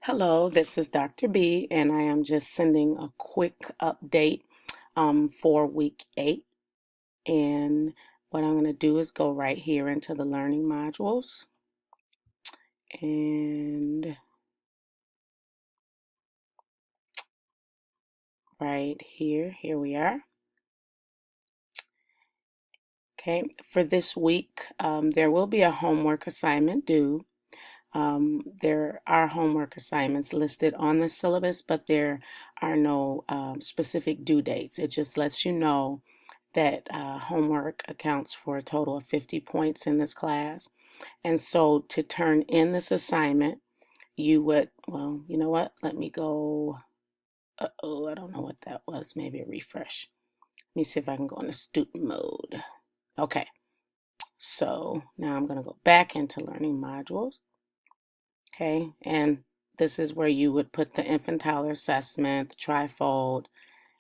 Hello, this is Dr. B, and I am just sending a quick update for week 8. And what I'm going to do is go right here into the learning modules. And right here we are. Okay, for this week, there will be a homework assignment due. There are homework assignments listed on the syllabus, but there are no specific due dates. It just lets you know that homework accounts for a total of 50 points in this class. And so to turn in this assignment, you would, well, you know what? Let me go. I don't know what that was. Maybe a refresh. Let me see if I can go into student mode. Okay, so now I'm going to go back into learning modules. Okay, and this is where you would put the infantile assessment, the trifold,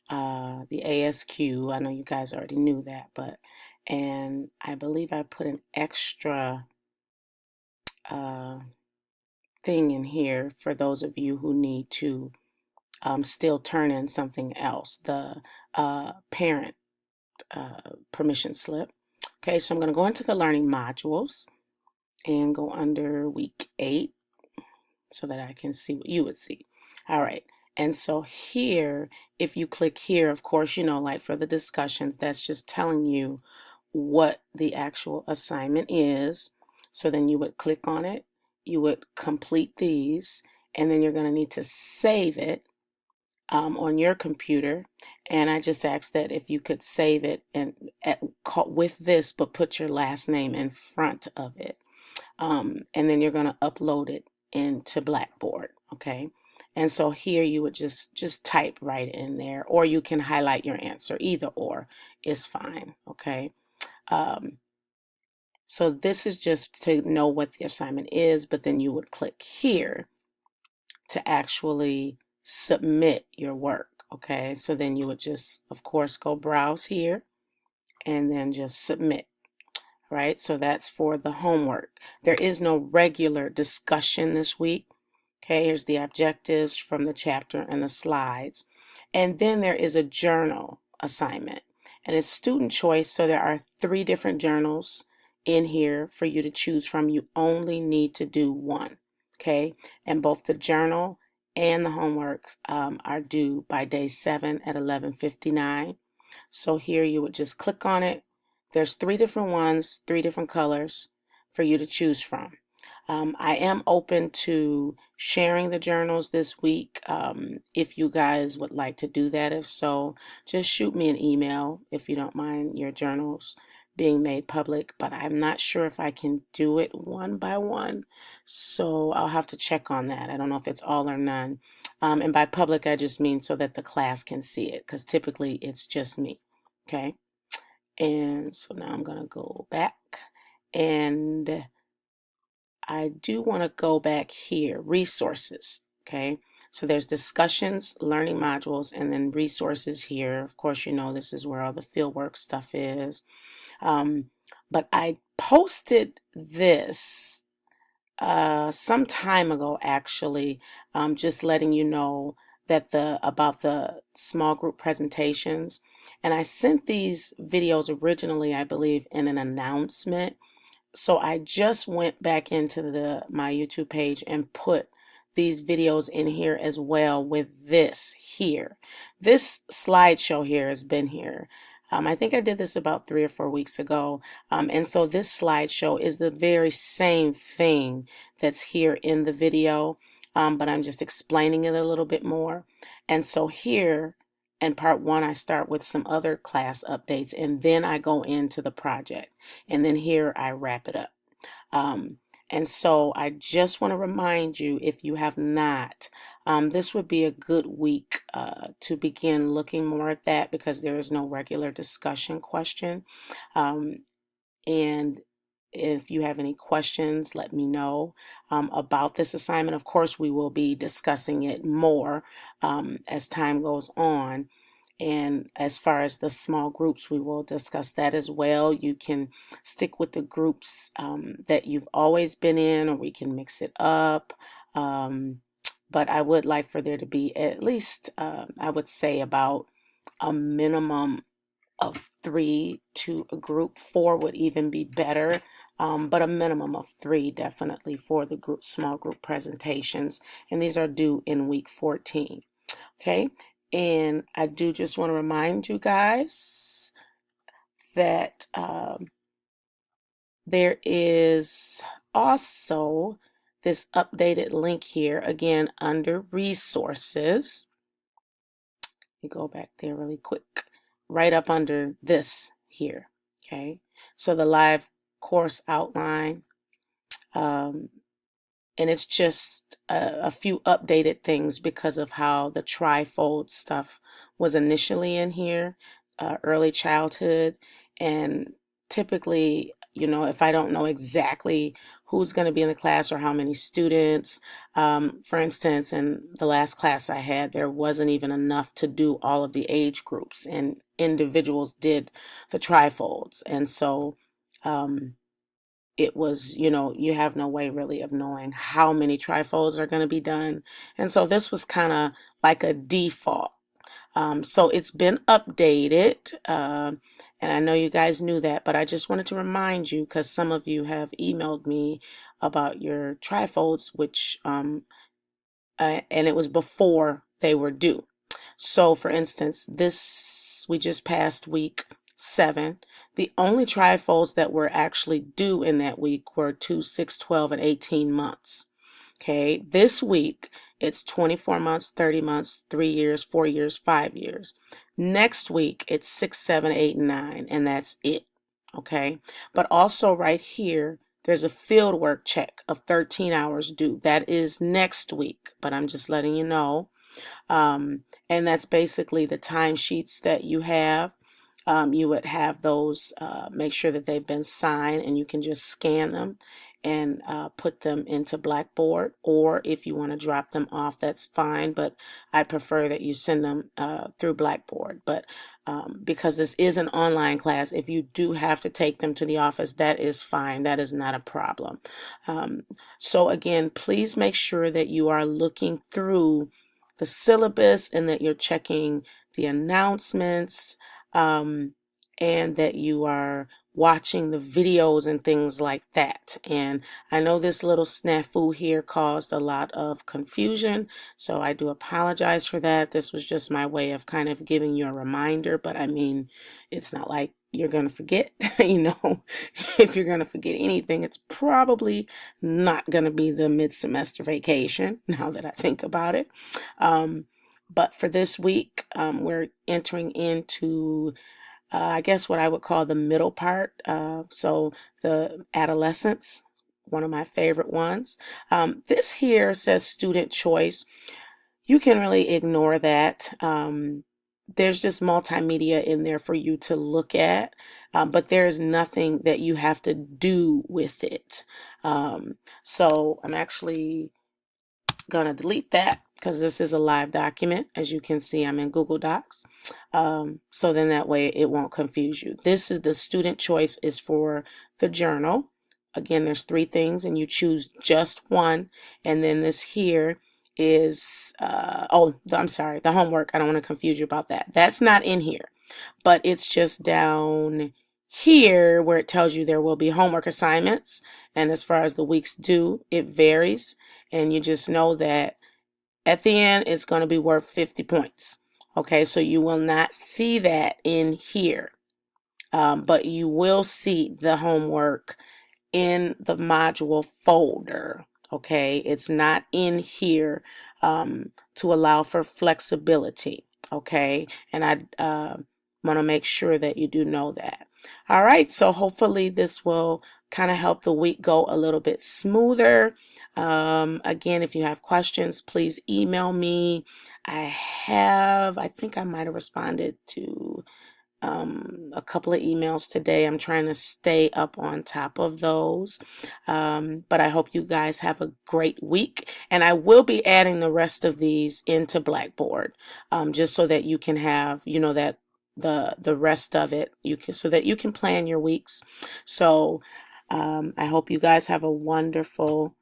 the ASQ. I know you guys already knew that, and I believe I put an extra uh, thing in here for those of you who need to still turn in something else, the parent permission slip. Okay, so I'm going to go into the learning modules and go under week 8 so that I can see what you would see. All right. And so here, if you click here, of course, like for the discussions, that's just telling you what the actual assignment is. So then you would click on it, you would complete these, and then you're going to need to save it on your computer. And I just asked that if you could save it with this, but put your last name in front of it. And then you're going to upload it into Blackboard. Okay. And so here you would just type right in there, or you can highlight your answer. Either or is fine. Okay. Um, so this is just to know what the assignment is, but then you would click here to actually submit your work. Okay. So then you would just, of course, go browse here and then just submit. Right? So that's for the homework. There is no regular discussion this week. Okay, here's the objectives from the chapter and the slides. And then there is a journal assignment. And it's student choice, so there are 3 different journals in here for you to choose from. You only need to do one. Okay, and both the journal and the homework are due by day 7 at 11:59. So here you would just click on it. There's 3 different ones, 3 different colors for you to choose from. I am open to sharing the journals this week if you guys would like to do that. If so, just shoot me an email if you don't mind your journals being made public, but I'm not sure if I can do it one by one, so I'll have to check on that. I don't know if it's all or none. And by public, I just mean so that the class can see it, because typically it's just me. Okay. And so now I'm going to go back, and I do want to go back here, resources. Okay. So there's discussions, learning modules, and then resources here. Of course, this is where all the fieldwork stuff is. But I posted this some time ago, actually, just letting you know that about the small group presentations. And I sent these videos originally, I believe, in an announcement. So I just went back into my YouTube page and put these videos in here as well with this here. This slideshow here has been here. I think I did this about 3 or 4 weeks ago. And so this slideshow is the very same thing that's here in the video, but I'm just explaining it a little bit more. And so here in part 1, I start with some other class updates, and then I go into the project. And then here I wrap it up. And so I just want to remind you, if you have not, this would be a good week to begin looking more at that, because there is no regular discussion question. And if you have any questions, let me know about this assignment. Of course, we will be discussing it more as time goes on. And as far as the small groups, we will discuss that as well. You can stick with the groups that you've always been in, or we can mix it up. but I would like for there to be at least, I would say, about a minimum of 3 to a group. 4 would even be better, but a minimum of 3 definitely for the group, small group presentations. And these are due in week 14. Okay. And I do just want to remind you guys that there is also this updated link here, again, under resources. Let me go back there really quick, right up under this here. Okay. So the live course outline, um, and it's just a few updated things because of how the trifold stuff was initially in here, early childhood. And typically, if I don't know exactly who's going to be in the class or how many students, for instance, in the last class I had, there wasn't even enough to do all of the age groups, and individuals did the trifolds. And so, it was, you have no way really of knowing how many trifolds are going to be done. And so this was kind of like a default. So it's been updated. And I know you guys knew that, but I just wanted to remind you because some of you have emailed me about your trifolds, which and it was before they were due. So, for instance, we just passed week 7. The only trifolds that were actually due in that week were 2, 6, 12, and 18 months. Okay, this week it's 24 months, 30 months, 3 years, 4 years, 5 years. Next week it's 6, 7, 8, and 9, and that's it. Okay, but also right here, there's a field work check of 13 hours due. That is next week, but I'm just letting you know. And that's basically the timesheets that you have. You would have those, make sure that they've been signed, and you can just scan them and put them into Blackboard. Or if you want to drop them off, that's fine, but I prefer that you send them through Blackboard. But because this is an online class, if you do have to take them to the office, that is fine. That is not a problem. So again, please make sure that you are looking through the syllabus and that you're checking the announcements, and that you are watching the videos and things like that. And I know this little snafu here caused a lot of confusion, so I do apologize for that. This was just my way of kind of giving you a reminder, but I mean, it's not like you're going to forget. If you're going to forget anything, it's probably not going to be the mid-semester vacation, now that I think about it. But for this week, we're entering into, I guess, what I would call the middle part. So the adolescence, one of my favorite ones. This here says student choice. You can really ignore that. There's just multimedia in there for you to look at, but there's nothing that you have to do with it. So I'm actually gonna delete that because this is a live document. As you can see, I'm in Google Docs. So then that way it won't confuse you. This is the student choice is for the journal. Again, there's 3 things and you choose just one. And then this here is, I'm sorry, the homework. I don't want to confuse you about that. That's not in here, but it's just down here where it tells you there will be homework assignments. And as far as the weeks due, it varies. And you just know that at the end, it's going to be worth 50 points. Okay, so you will not see that in here, but you will see the homework in the module folder. Okay, it's not in here to allow for flexibility. Okay, and I want to make sure that you do know that. All right, so hopefully this will kind of help the week go a little bit smoother. Again, if you have questions, please email me. I think I might have responded to a couple of emails today. I'm trying to stay up on top of those. But I hope you guys have a great week. And I will be adding the rest of these into Blackboard, just so that you can have, that the rest of it, so that you can plan your weeks. So I hope you guys have a wonderful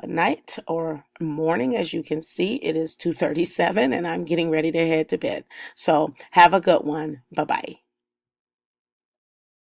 night or morning. As you can see, it is 2:37 and I'm getting ready to head to bed. So have a good one. Bye-bye.